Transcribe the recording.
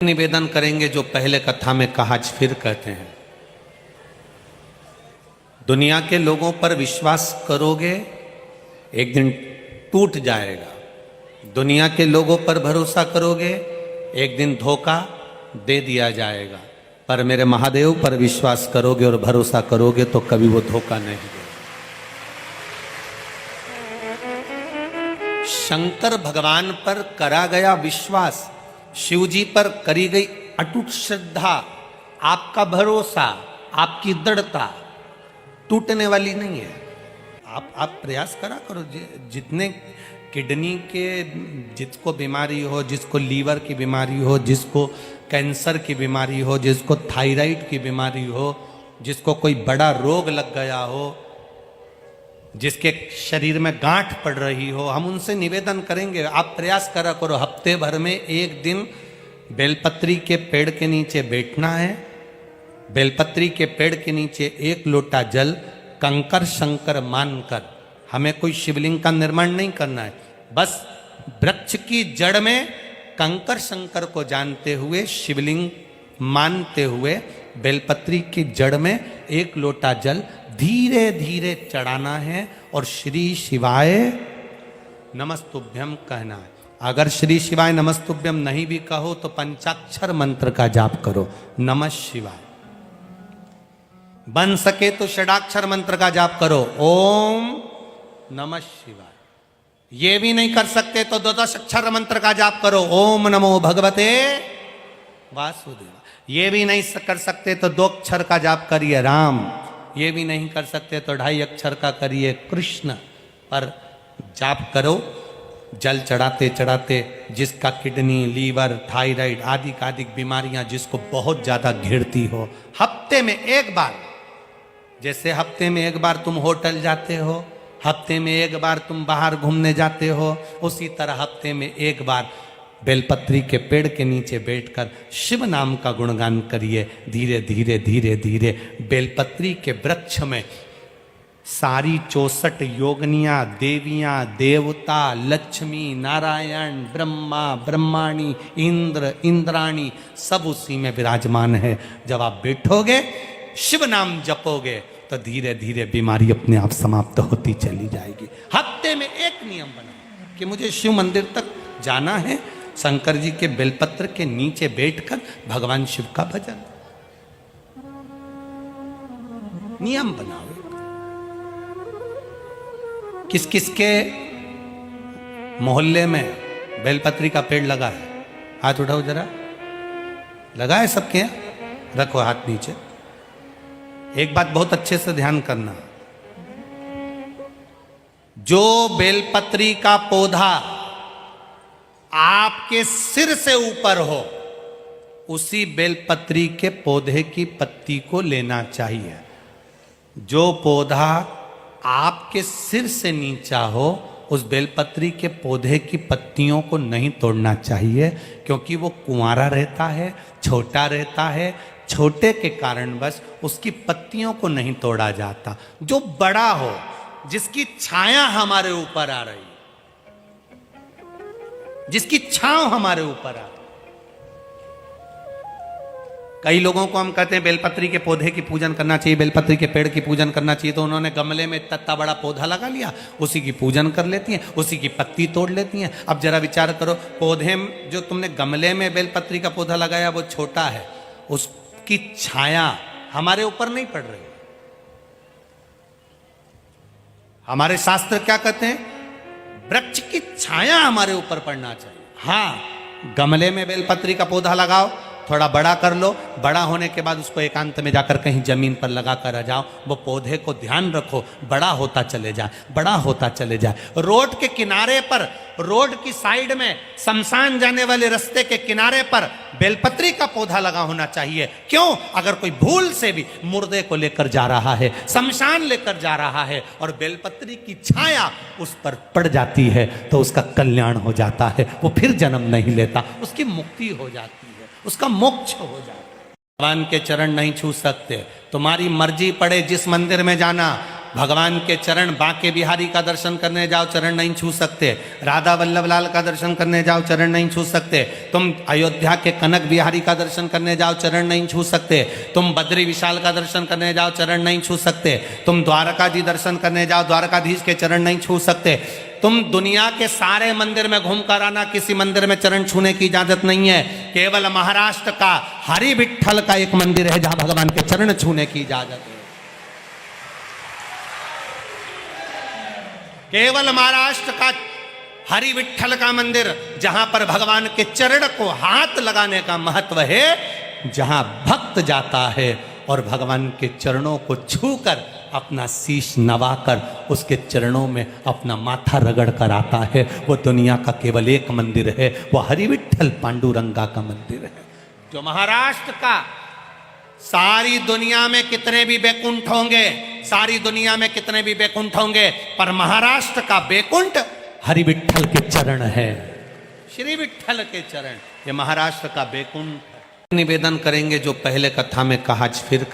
निवेदन करेंगे जो पहले कथा में कहा, आज फिर कहते हैं। दुनिया के लोगों पर विश्वास करोगे एक दिन टूट जाएगा। दुनिया के लोगों पर भरोसा करोगे एक दिन धोखा दे दिया जाएगा। पर मेरे महादेव पर विश्वास करोगे और भरोसा करोगे तो कभी वो धोखा नहीं देगा। शंकर भगवान पर करा गया विश्वास, शिव जी पर करी गई अटूट श्रद्धा, आपका भरोसा, आपकी दृढ़ता टूटने वाली नहीं है। आप प्रयास करा करो। जितने किडनी के जिसको बीमारी हो, जिसको लीवर की बीमारी हो, जिसको कैंसर की बीमारी हो, जिसको थायराइड की बीमारी हो, जिसको कोई बड़ा रोग लग गया हो, जिसके शरीर में गांठ पड़ रही हो, हम उनसे निवेदन करेंगे आप प्रयास करा करो। हफ्ते भर में एक दिन बेलपत्री के पेड़ के नीचे बैठना है। बेलपत्री के पेड़ के नीचे एक लोटा जल कंकर शंकर मानकर, हमें कोई शिवलिंग का निर्माण नहीं करना है, बस वृक्ष की जड़ में कंकर शंकर को जानते हुए, शिवलिंग मानते हुए बेलपत्री की जड़ में एक लोटा जल धीरे धीरे चढ़ाना है और श्री शिवाय नमस्तुभ्यम कहना है। अगर श्री शिवाय नमस्तुभ्यम नहीं भी कहो तो पंचाक्षर मंत्र का जाप करो, नमः शिवाय। बन सके तो षडाक्षर मंत्र का जाप करो, ओम नमः शिवाय। ये भी नहीं कर सकते तो द्वादश अक्षर मंत्र का जाप करो, ओम नमो भगवते वासुदेव। ये भी नहीं कर सकते तो 2 अक्षर का जाप करिए राम। ये भी नहीं कर सकते तो 2.5 अक्षर का करिए कृष्ण। पर जाप करो। जल चढ़ाते चढ़ाते जिसका किडनी, लीवर, थायराइड आदि बीमारियां जिसको बहुत ज्यादा घेरती हो, हफ्ते में एक बार, जैसे हफ्ते में एक बार तुम होटल जाते हो, हफ्ते में एक बार तुम बाहर घूमने जाते हो, उसी तरह हफ्ते में एक बार बेलपत्री के पेड़ के नीचे बैठकर शिव नाम का गुणगान करिए। धीरे धीरे धीरे धीरे बेलपत्री के वृक्ष में सारी 64 योगनियां, देवियां, देवता, लक्ष्मी, नारायण, ब्रह्मा, ब्रह्माणी, इंद्र, इंद्राणी सब उसी में विराजमान है। जब आप बैठोगे, शिव नाम जपोगे तो धीरे धीरे बीमारी अपने आप समाप्त होती चली जाएगी। हफ्ते में एक नियम बनाओ कि मुझे शिव मंदिर तक जाना है, शंकर जी के बेलपत्र के नीचे बैठकर भगवान शिव का भजन। नियम बनाओ। किस किस के मोहल्ले में बेलपत्री का पेड़ लगा है? हाथ उठाओ जरा। लगा है सबके? रखो हाथ नीचे। एक बात बहुत अच्छे से ध्यान करना, जो बेलपत्री का पौधा आपके सिर से ऊपर हो, उसी बेलपत्री के पौधे की पत्ती को लेना चाहिए। जो पौधा आपके सिर से नीचा हो, उस बेलपत्री के पौधे की पत्तियों को नहीं तोड़ना चाहिए, क्योंकि वो कुंवारा रहता है, छोटा रहता है। छोटे के कारणवश उसकी पत्तियों को नहीं तोड़ा जाता। जो बड़ा हो, जिसकी छाया हमारे ऊपर आ रही, जिसकी छांव हमारे ऊपर आ रही। कई लोगों को हम कहते हैं बेलपत्री के पौधे की पूजन करना चाहिए, बेलपत्री के पेड़ की पूजन करना चाहिए, तो उन्होंने गमले में इतना बड़ा पौधा लगा लिया, उसी की पूजन कर लेती हैं, उसी की पत्ती तोड़ लेती हैं। अब जरा विचार करो, पौधे में जो तुमने गमले में बेलपत्री का पौधा लगाया वो छोटा है, उसकी छाया हमारे ऊपर नहीं पड़ रही। हमारे शास्त्र क्या कहते हैं? वृक्ष की छाया हमारे ऊपर पड़ना चाहिए। हाँ, गमले में बेलपत्री का पौधा लगाओ, थोड़ा बड़ा कर लो, बड़ा होने के बाद उसको एकांत में जाकर कहीं जमीन पर लगा कर आ जाओ। वो पौधे को ध्यान रखो, बड़ा होता चले जाए, बड़ा होता चले जाए। रोड के किनारे पर, रोड की साइड में, शमशान जाने वाले रास्ते के किनारे पर बेलपत्री का पौधा लगा होना चाहिए। क्यों? अगर कोई भूल से भी मुर्दे को लेकर जा रहा है, शमशान लेकर जा रहा है और बेलपत्री की छाया उस पर पड़ जाती है तो उसका कल्याण हो जाता है, वो फिर जन्म नहीं लेता, उसकी मुक्ति हो जाती है, उसका मोक्ष हो जाता है। भगवान के चरण नहीं छू सकते, तुम्हारी मर्जी पड़े जिस मंदिर में जाना, भगवान के चरण बांके बिहारी का दर्शन करने जाओ, चरण नहीं छू सकते। राधा वल्लभ लाल का दर्शन करने जाओ, चरण नहीं छू सकते। तुम अयोध्या के कनक बिहारी का दर्शन करने जाओ, चरण नहीं छू सकते। तुम बद्री विशाल का दर्शन करने जाओ, चरण नहीं छू सकते। तुम द्वारका जी दर्शन करने जाओ, द्वारकाधीश के चरण नहीं छू सकते। तुम दुनिया के सारे मंदिर में घूमकर आना, किसी मंदिर में चरण छूने की इजाजत नहीं है। केवल महाराष्ट्र का हरि विठ्ठल का एक मंदिर है जहां भगवान के चरण छूने की इजाजत है। केवल महाराष्ट्र का हरि विठ्ठल का मंदिर जहां पर भगवान के चरण को हाथ लगाने का महत्व है, जहां भक्त जाता है और भगवान के चरणों को छूकर अपना शीश नवाकर उसके चरणों में अपना माथा रगड़ कर आता है, वो दुनिया का केवल एक मंदिर है, वो हरि विठ्ठल पांडुरंगा का मंदिर है। जो महाराष्ट्र का, सारी दुनिया में कितने भी बैकुंठ होंगे, सारी दुनिया में कितने भी बैकुंठ होंगे, पर महाराष्ट्र का बैकुंठ हरि विठ्ठल के चरण है, श्री विठ्ठल के चरण। ये महाराष्ट्र का बैकुंठ। निवेदन करेंगे जो पहले कथा में कहा, फिर